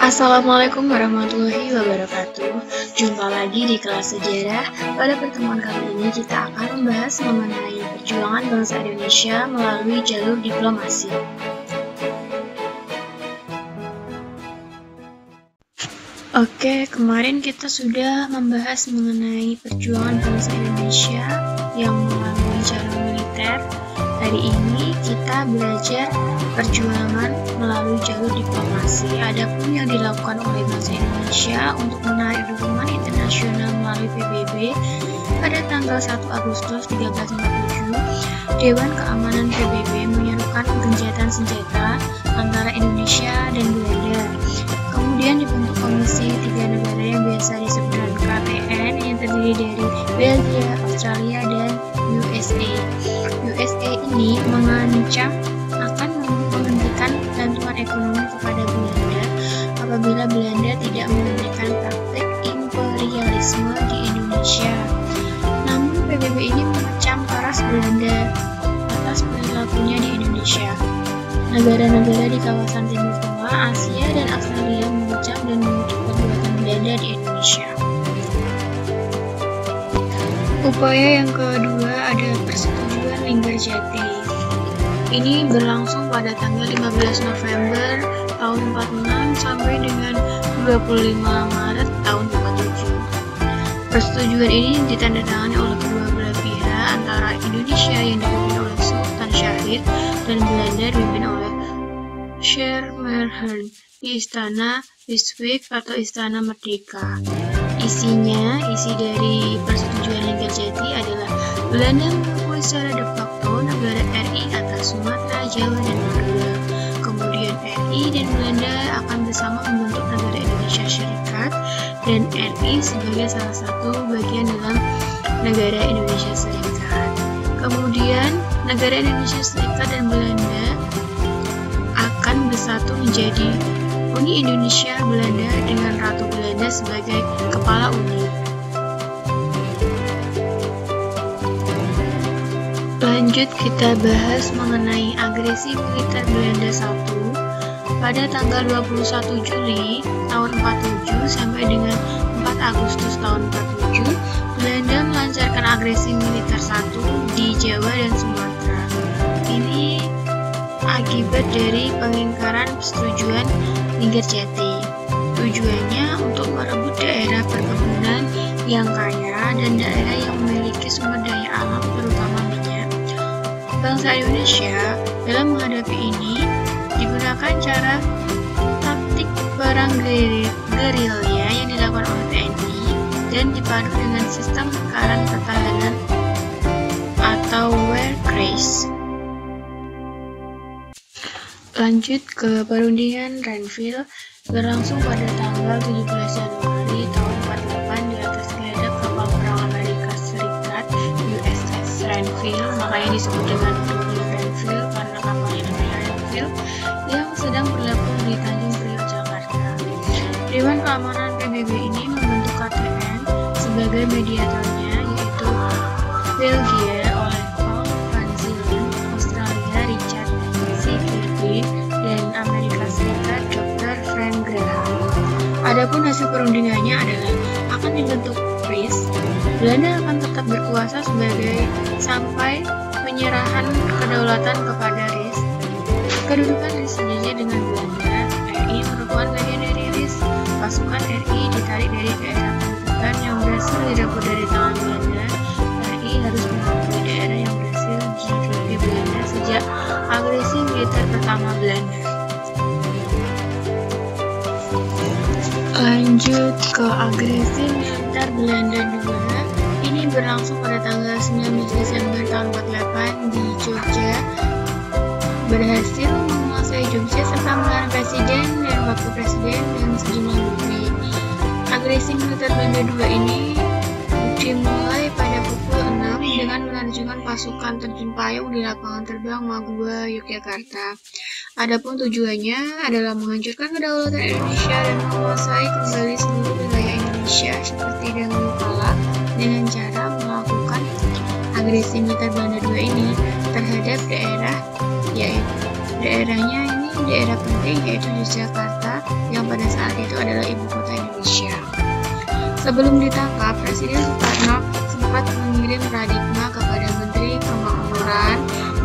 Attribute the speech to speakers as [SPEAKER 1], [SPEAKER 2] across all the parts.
[SPEAKER 1] Assalamualaikum warahmatullahi wabarakatuh. Jumpa lagi di kelas sejarah. Pada pertemuan kali ini kita akan membahas mengenai perjuangan bangsa Indonesia melalui jalur diplomasi. Oke, kemarin kita sudah membahas mengenai perjuangan bangsa Indonesia yang melalui jalur militer. Hari ini kita belajar perjuangan melalui jalur diplomasi. Adapun yang dilakukan oleh bangsa Indonesia untuk menarik dukungan internasional melalui PBB pada tanggal 1 Agustus 1347, Dewan Keamanan PBB menyerukan gencatan senjata antara Indonesia dan Belanda. Kemudian dibentuk komisi 3 negara yang biasa disebut dengan KTN yang terdiri dari Belgia, Australia, dan USA. USA ini mengancam akan menghentikan bantuan ekonomi kepada Belanda apabila Belanda tidak menghentikan praktek imperialisme di Indonesia. Namun PBB ini mengecam keras Belanda atas perilakunya di Indonesia. Negara-negara di kawasan Timur Tengah, Asia, dan Australia mengecam dan mengutuk perbuatan Belanda di Indonesia. Upaya yang kedua adalah persetujuan Linggarjati. Ini berlangsung pada tanggal 15 November tahun 46 sampai dengan 25 Maret tahun 47. Persetujuan ini ditandatangani oleh kedua belah pihak antara Indonesia yang dipimpin oleh Sultan Syahrir dan Belanda dipimpin oleh Schermerhorn di Istana Rijswijk atau Istana Merdeka. Isi dari persetujuan Linggarjati adalah Belanda mengakui secara de facto negara RI atas Sumatera, Jawa, dan Madura. Kemudian RI dan Belanda akan bersama membentuk negara Indonesia Serikat dan RI sebagai salah satu bagian dalam negara Indonesia Serikat. Kemudian negara Indonesia Serikat dan Belanda akan bersatu menjadi Uni Indonesia Belanda dengan Ratu Belanda sebagai kepala uni. Lanjut kita bahas mengenai agresi militer Belanda I pada tanggal 21 Juli tahun 47 sampai dengan 4 Agustus tahun 47. Belanda melancarkan agresi militer di Jawa dan Sumatera. Ini akibat dari pengingkaran persetujuan Linggarjati. Tujuannya untuk merebut daerah perkebunan yang kaya dan daerah yang memiliki sumber daya alam terutama minyak. Bangsa Indonesia dalam menghadapi ini digunakan cara taktik perang gerilya yang dilakukan oleh TNI dan dipadu dengan sistem lingkaran pertahanan atau Wehrkreis. Lanjut ke perundingan Renville berlangsung pada tanggal 17 Januari tahun 48 di atas geladak kapal perang Amerika Serikat USS Renville, makanya disebut dengan perundingan Renville karena kapalnya namanya Renville, yang sedang berlabuh di Tanjung Priok, Jakarta. Dewan Keamanan PBB ini membentuk KTN sebagai mediatornya, yaitu Belgia oleh Paul van Zielen, Australia Richard C. Kirby, dan Amerika Serikat Dr. Frank Graham. Adapun hasil perundingannya adalah akan dibentuk RIS. Belanda akan tetap berkuasa sampai penyerahan kedaulatan kepada RIS. Kedudukan RIS sejajar dengan Belanda. RI merupakan bagian dari RIS. Pasukan RI ditarik dari daerah pendudukan yang berhasil direbut dari tangan Belanda. RI harus mengakui daerah yang berhasil direbut Belanda sejak agresi militer pertama Belanda. Lanjut ke agresi militer Belanda II. Ini berlangsung pada tanggal 19 Desember tahun 48 di Jogja. Berhasil menguasai Jogja serta menahan presiden dan wakil presiden dan sejumlah menteri. Agresi militer Belanda II ini dimulai pada pukul 6 dengan menerjunkan pasukan terjun payung di lapangan terbang Magua, Yogyakarta. Adapun tujuannya adalah menghancurkan kedaulatan Indonesia dan menguasai kembali seluruh wilayah Indonesia seperti Dahulu dengan cara melakukan agresi militer Belanda II ini terhadap daerah, yaitu daerahnya ini daerah penting yaitu Yogyakarta, Jakarta yang pada saat itu adalah ibu kota Indonesia. Sebelum ditangkap, Presiden Soekarno sempat mengirim pradigma kepada Menteri Kemakmuran,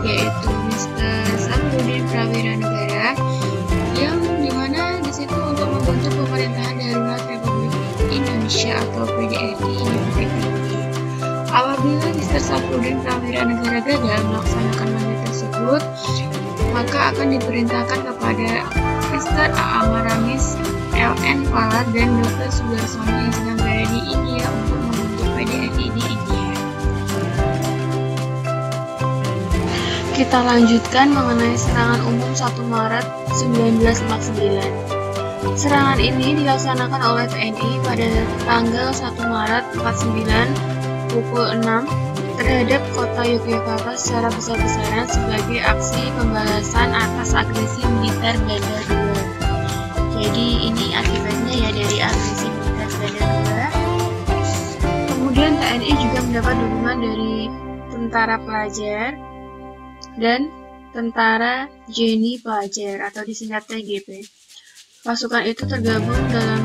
[SPEAKER 1] yaitu Mr. Safruddin Prawira Negara, yang dimana di situ untuk membentuk pemerintahan darurat Republik Indonesia atau PDRI yang terpilih. Apabila Mr. Safruddin Prawira Negara gagal melaksanakan mandat tersebut, maka akan diperintahkan kepada Mr. A.A. Maramis, L.N. Palat, dan Dr. Sudarsono yang sedang berada di India untuk membentuk PDRI di India. Kita lanjutkan mengenai serangan umum 1 Maret 1949. Serangan ini dilaksanakan oleh TNI pada tanggal 1 Maret 49 pukul 6 terhadap kota Yogyakarta secara besar-besaran sebagai aksi pembalasan atas agresi militer Belanda II. Jadi ini akibatnya ya dari agresi militer Belanda II. Kemudian TNI juga mendapat dukungan dari tentara pelajar dan tentara Jenny Pelajar atau disingkat TGP. Pasukan itu tergabung dalam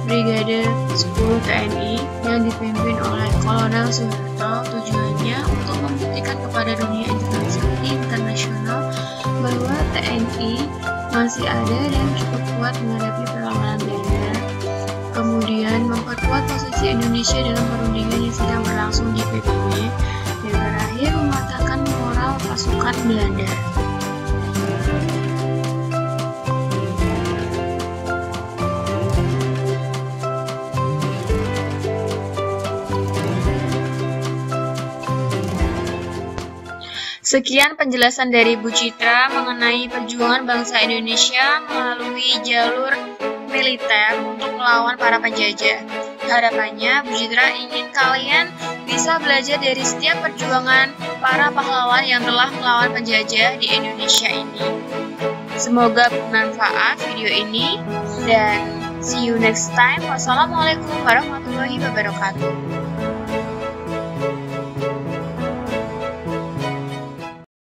[SPEAKER 1] Brigade 10 TNI yang dipimpin oleh Kolonel Soeharto. Tujuannya untuk membuktikan kepada dunia internasional bahwa TNI masih ada dan cukup kuat menghadapi perlawanan Belanda. Kemudian memperkuat posisi Indonesia dalam perundingan yang sedang berlangsung di PBB, dan terakhir mematahkan moral pasukan Belanda. Sekian penjelasan dari Bu Citra mengenai perjuangan bangsa Indonesia melalui jalur militer untuk melawan para penjajah. Harapannya Bu Citra ingin kalian bisa belajar dari setiap perjuangan para pahlawan yang telah melawan penjajah di Indonesia ini. Semoga bermanfaat video ini dan see you next time. Wassalamualaikum warahmatullahi wabarakatuh.